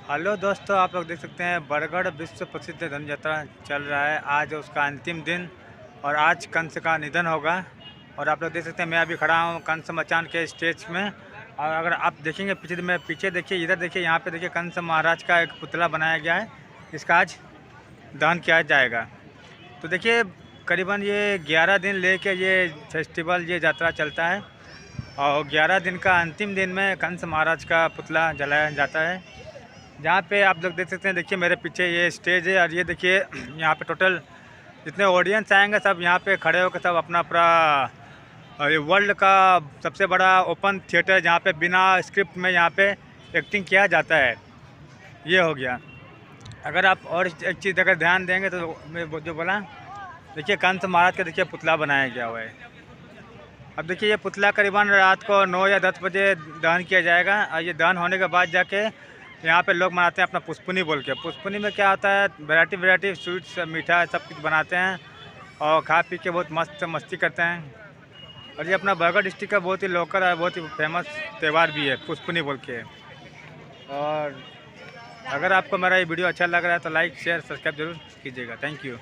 Hello दोस्तों, आप लोग देख सकते हैं बरगढ़ विश्व प्रसिद्ध धनु यात्रा चल रहा है। आज उसका अंतिम दिन और आज कंस का निधन होगा। और आप लोग देख सकते हैं मैं अभी खड़ा हूँ कंस मचान के स्टेज में। और अगर आप देखेंगे पीछे देखिए, इधर देखिए, यहाँ पे देखिए कंस महाराज का एक पुतला बनाया गया है। इसका आज दहन किया जाएगा। तो देखिए करीबन ये 11 दिन लेके ये फेस्टिवल, ये यात्रा चलता है। और 11 दिन का अंतिम दिन में कंस महाराज का पुतला जलाया जाता है। जहाँ पे आप लोग देख सकते हैं, देखिए मेरे पीछे ये स्टेज है। और ये देखिए यहाँ पे टोटल जितने ऑडियंस आएंगे सब यहाँ पे खड़े होकर सब अपना पूरा ये वर्ल्ड का सबसे बड़ा ओपन थिएटर, जहाँ पे बिना स्क्रिप्ट में यहाँ पे एक्टिंग किया जाता है। ये हो गया। अगर आप और एक चीज़ अगर ध्यान देंगे तो मैं जो बोला, देखिए कंस महाराज का देखिए पुतला बनाया गया हुआ है। अब देखिए ये पुतला करीबन रात को 9 या 10 बजे दहन किया जाएगा। और ये दहन होने के बाद जाके यहाँ पे लोग मनाते हैं अपना पुष्पनी बोल के। पुष्पनी में क्या होता है, वैरायटी स्वीट्स, मीठा सब कुछ बनाते हैं और खा पी के बहुत मस्त मस्ती करते हैं। और ये अपना बरगढ़ डिस्ट्रिक्ट का बहुत ही लोकल है, बहुत ही फेमस त्यौहार भी है पुष्पनी बोल के। और अगर आपको मेरा ये वीडियो अच्छा लग रहा है तो लाइक शेयर सब्सक्राइब जरूर कीजिएगा। Thank you.